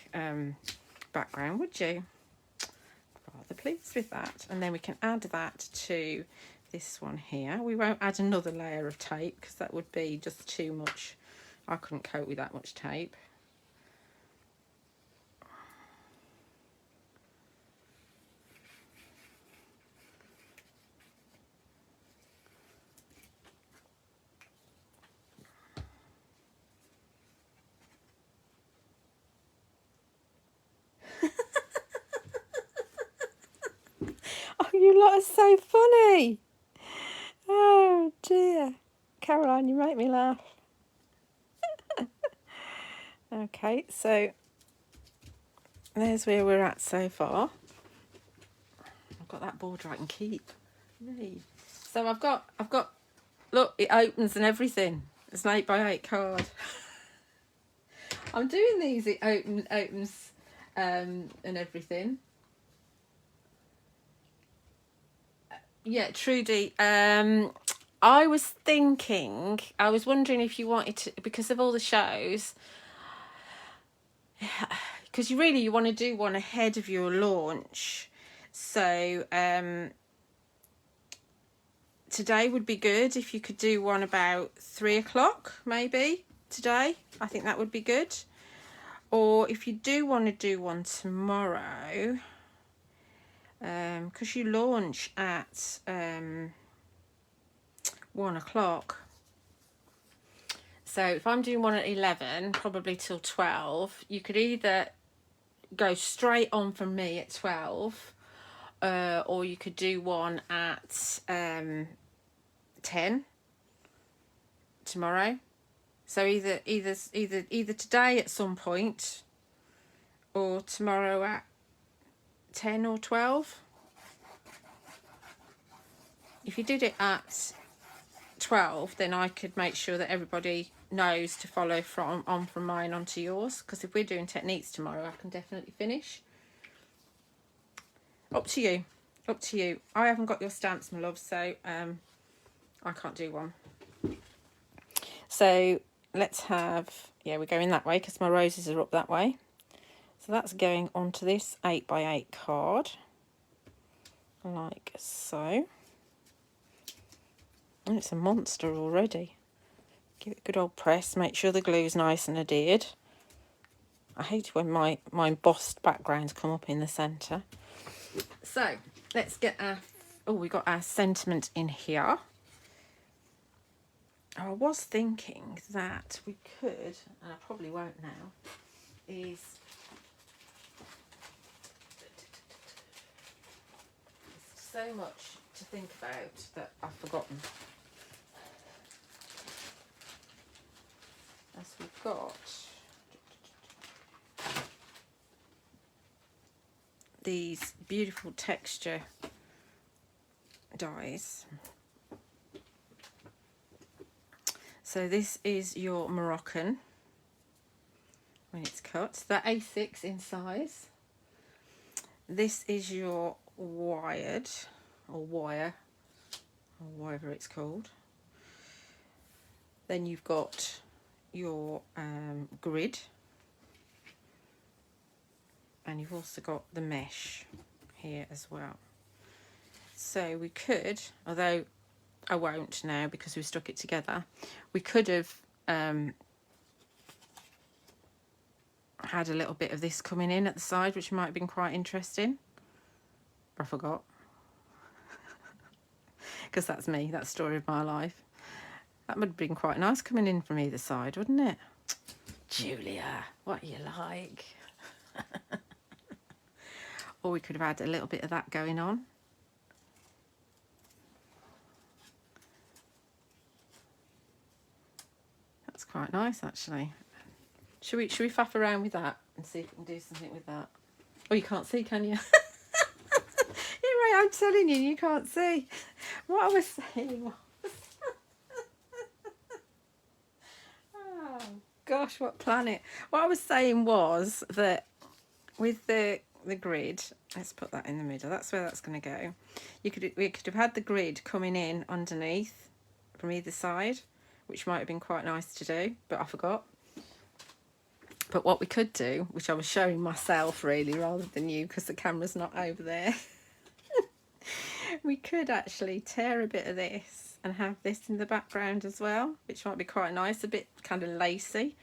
background, would you? Rather pleased with that. And then we can add that to this one here. We won't add another layer of tape because that would be just too much. I couldn't cope with that much tape. you lot are so funny. Oh dear. Caroline, you make me laugh. Okay, so there's where we're at so far. I've got that border I can keep. Yay. So I've got, look, it opens and everything. It's an 8x8 card. I'm doing these, it opens and everything. Yeah, Trudy, I was wondering if you wanted to, because of all the shows, because you want to do one ahead of your launch. So today would be good if you could do one about 3 o'clock maybe today. I think that would be good. Or if you do want to do one tomorrow, because you launch at 1 o'clock. So if I'm doing one at 11, probably till 12, you could either go straight on from me at 12, or you could do one at 10 tomorrow. So either today at some point, or tomorrow at 10 or 12. If you did it at 12, then I could make sure that everybody knows to follow from mine onto yours, because if we're doing techniques tomorrow, I can definitely finish. Up to you. I haven't got your stamps, my love, so I can't do one. So let's have, yeah, we're going that way because my roses are up that way. So that's going onto this 8x8 card, like so. And it's a monster already. Give it a good old press, make sure the glue's nice and adhered. I hate when my embossed backgrounds come up in the centre. So let's get our, oh, we got our sentiment in here. I was thinking that we could, and I probably won't now, is so much to think about that I've forgotten. As we've got these beautiful texture dies. So this is your Moroccan when it's cut. They're A6 in size. This is your wired, or wire, or whatever it's called. Then you've got your grid, and you've also got the mesh here as well. So we could, although I won't now because we've stuck it together, we could have had a little bit of this coming in at the side, which might have been quite interesting, but I forgot. Because that's me, that's the story of my life. That would have been quite nice coming in from either side, wouldn't it? Julia, what you like? Or we could have had a little bit of that going on. That's quite nice, actually. Should we faff around with that and see if we can do something with that? Oh, you can't see, can you? You're right, I'm telling you, you can't see. What I was saying was... oh, gosh, what planet. What I was saying was that with the grid, let's put that in the middle, that's where that's going to go. We could have had the grid coming in underneath from either side, which might have been quite nice to do, but I forgot. But what we could do, which I was showing myself really rather than you because the camera's not over there, we could actually tear a bit of this and have this in the background as well, which might be quite nice, a bit kind of lacy.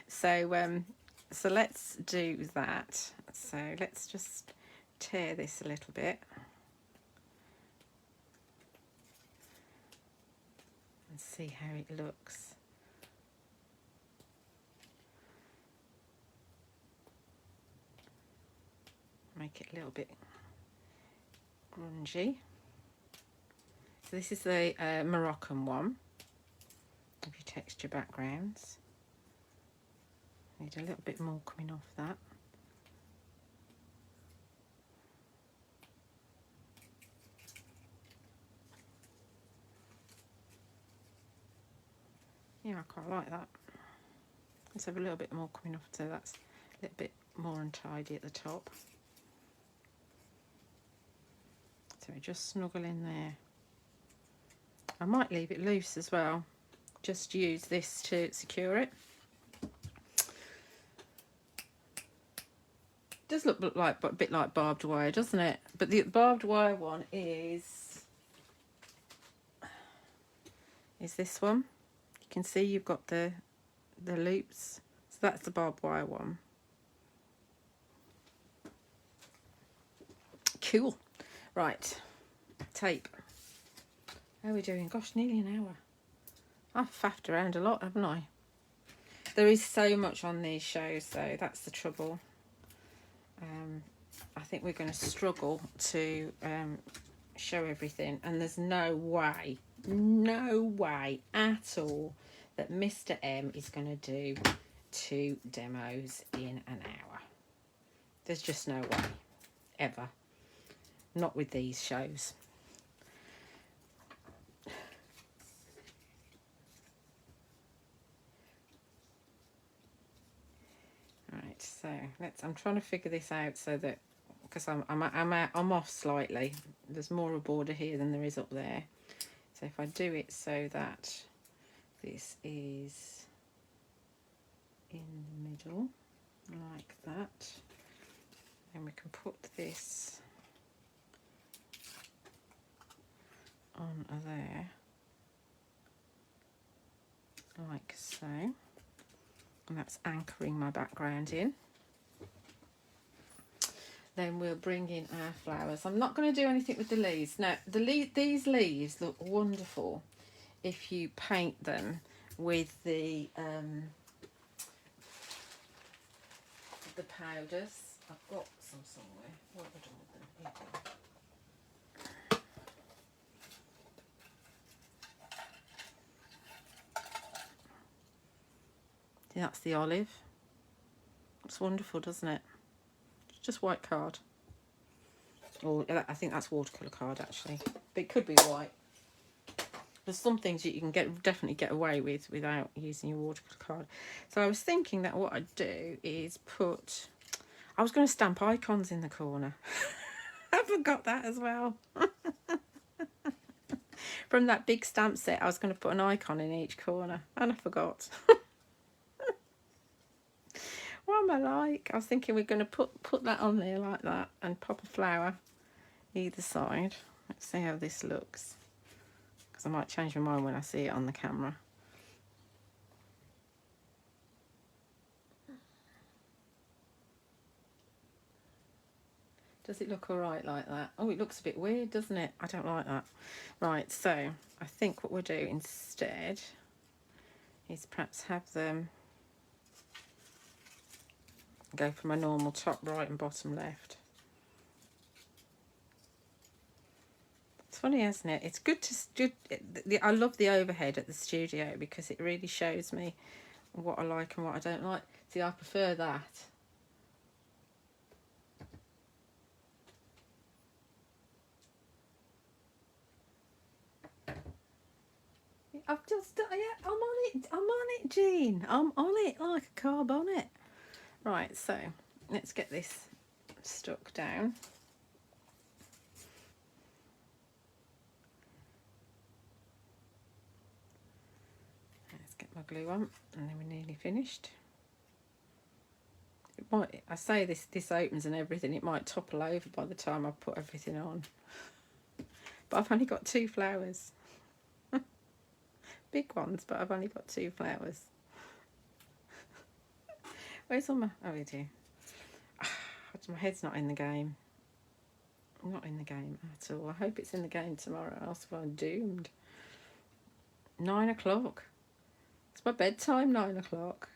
So so let's do that. So let's just tear this a little bit and see how it looks. Make it a little bit grungy. So this is the Moroccan one of your texture backgrounds. Need a little bit more coming off that. Yeah, I quite like that. Let's have a little bit more coming off, so that's a little bit more untidy at the top. So just snuggle in there. I might leave it loose as well. Just use this to secure it. Does look like a bit like barbed wire, doesn't it? But the barbed wire one is this one. You can see you've got the loops. So that's the barbed wire one. Cool. Right. Tape. How are we doing? Gosh, nearly an hour. I've faffed around a lot, haven't I? There is so much on these shows, though. That's the trouble. I think we're going to struggle to show everything, and there's no way at all that Mr. M is going to do 2 demos in an hour. There's just no way, ever. Not with these shows. Right, so I'm trying to figure this out so that, because I'm off slightly. There's more a border here than there is up there. So if I do it so that this is in the middle, like that, and we can put this on there, like so, and that's anchoring my background in. Then we'll bring in our flowers. I'm not going to do anything with the leaves. Now, these leaves look wonderful if you paint them with the powders. I've got some somewhere. What have I done with them? Here they are. That's the olive. It's wonderful, doesn't it? It's just white card. Or I think that's watercolour card, actually. But it could be white. There's some things that you can definitely get away with without using your watercolour card. So I was thinking that what I'd do is put... I was going to stamp icons in the corner. I forgot that as well. From that big stamp set, I was going to put an icon in each corner. And I forgot. What am I like? I was thinking we're going to put that on there like that and pop a flower either side. Let's see how this looks. Because I might change my mind when I see it on the camera. Does it look alright like that? Oh, it looks a bit weird, doesn't it? I don't like that. Right, so I think what we'll do instead is perhaps have them go for my normal top right and bottom left. It's funny, isn't it? It's good to... I love the overhead at the studio because it really shows me what I like and what I don't like. See, I prefer that. I've just... Yeah, I'm on it, Jean. I'm on it like a carb on it. Right, so let's get this stuck down. Let's get my glue on, and then we're nearly finished. It might, I say this opens and everything, it might topple over by the time I put everything on. But I've only got 2 flowers. Big ones, but I've only got 2 flowers. Where's all my... Oh, we do. My head's not in the game. Not in the game at all. I hope it's in the game tomorrow, else I'm doomed. 9 o'clock. It's my bedtime, 9 o'clock.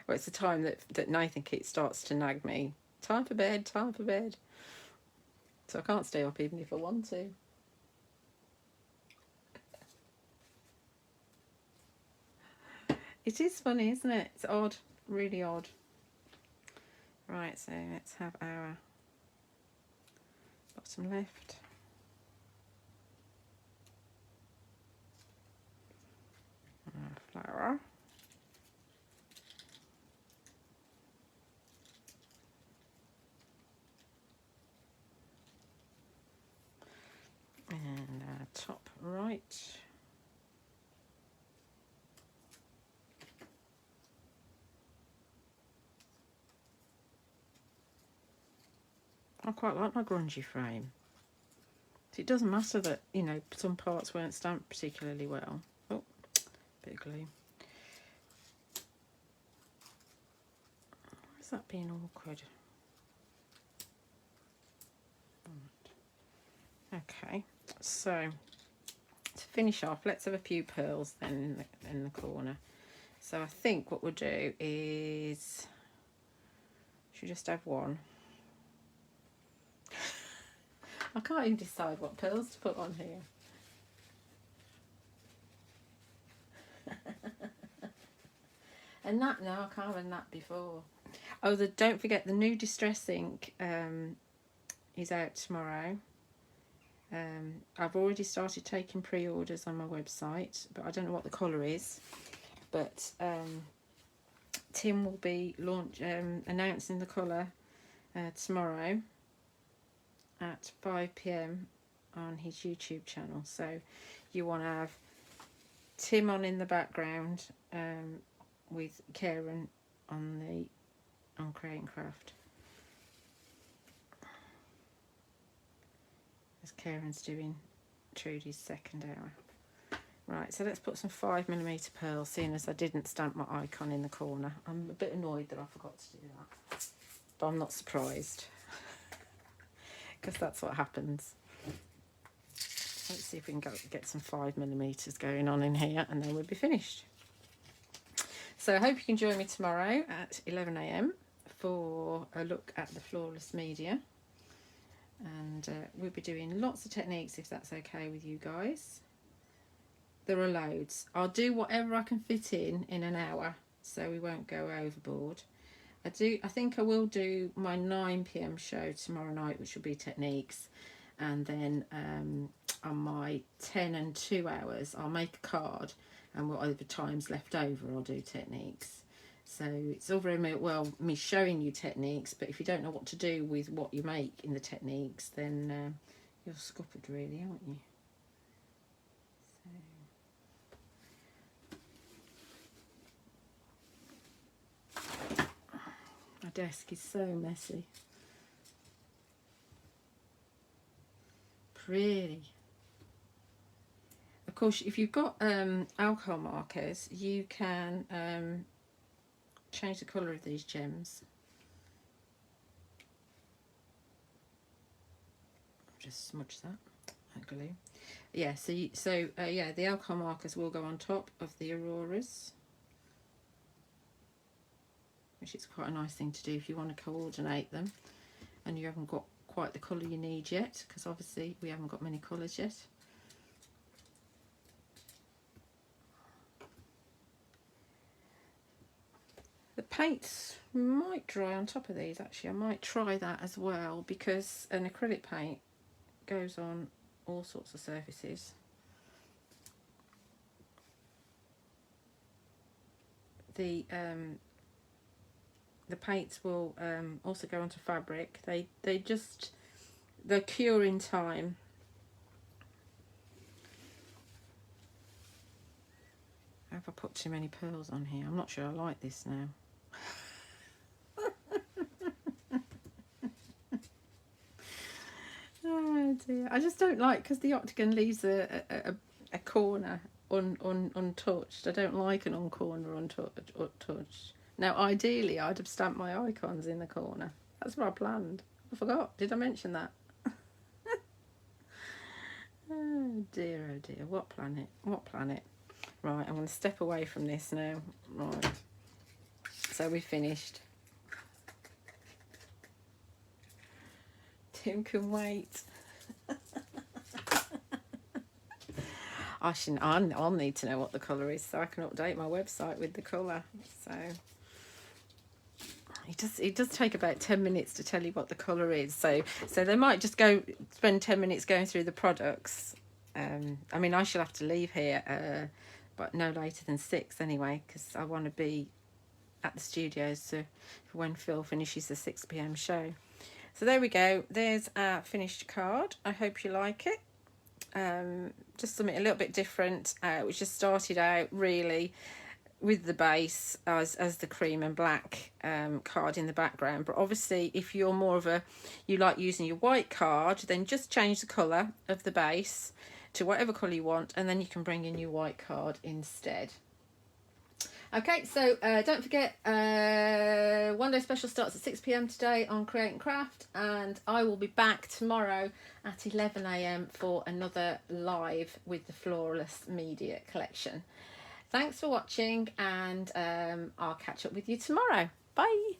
Well, it's the time that Nathan Keats starts to nag me. Time for bed, time for bed. So I can't stay up even if I want to. It is funny, isn't it? It's odd, really odd. Right, so let's have our bottom left. Flower. And our top right. I quite like my grungy frame. So it doesn't matter that, you know, some parts weren't stamped particularly well. Oh, bit of glue. Is that being awkward? Right. Okay, so to finish off, let's have a few pearls then in the corner. So I think what we'll do is, should we just have one? I can't even decide what pearls to put on here. And that, no, I can't have that before. Oh, don't forget the new Distress ink is out tomorrow. I've already started taking pre-orders on my website, but I don't know what the colour is. But Tim will be announcing the colour tomorrow at 5 PM on his YouTube channel. So you want to have Tim on in the background with Karen on Create and Craft. As Karen's doing Trudy's second hour. Right, so let's put some 5mm pearls, seeing as I didn't stamp my icon in the corner. I'm a bit annoyed that I forgot to do that, but I'm not surprised because that's what happens. Let's see if we can get some 5mm going on in here, and then we'll be finished. So I hope you can join me tomorrow at 11 AM for a look at the flawless media, and we'll be doing lots of techniques if that's okay with you guys. There are loads. I'll do whatever I can fit in an hour, so we won't go overboard. I think I will do my 9 PM show tomorrow night, which will be techniques, and then on my 10 and 2 hours I'll make a card, and whatever time's left over I'll do techniques. So it's all very well me showing you techniques, but if you don't know what to do with what you make in the techniques, then you're scuppered really, aren't you? My desk is so messy. Pretty. Of course, if you've got alcohol markers, you can change the colour of these gems. Just smudge that glue. Yeah, yeah, the alcohol markers will go on top of the auroras, which is quite a nice thing to do if you want to coordinate them and you haven't got quite the colour you need yet, because obviously we haven't got many colours yet. The paints might dry on top of these, actually. I might try that as well, because an acrylic paint goes on all sorts of surfaces. The paints will also go onto fabric. They cure in time. Have I put too many pearls on here? I'm not sure I like this now. Oh dear, I just don't like, because the octagon leaves a corner untouched. I don't like an corner untouched. Now ideally I'd have stamped my icons in the corner. That's what I planned. I forgot. Did I mention that? Oh dear, what planet, Right, I'm going to step away from this now. Right, so we finished. Who can wait? I'll need to know what the colour is so I can update my website with the colour. So it does take about 10 minutes to tell you what the colour is. So they might just spend 10 minutes going through the products. I mean, I shall have to leave here, but no later than 6 anyway, because I want to be at the studios for when Phil finishes the 6 p.m. show. So there we go. There's our finished card. I hope you like it. Just something a little bit different. Which just started out really with the base as the cream and black card in the background. But obviously, if you're more of you like using your white card, then just change the colour of the base to whatever colour you want, and then you can bring in your white card instead. Okay, so don't forget, One Day Special starts at 6 p.m. today on Create and Craft, and I will be back tomorrow at 11 a.m. for another live with the Flawless Media Collection. Thanks for watching, and I'll catch up with you tomorrow. Bye.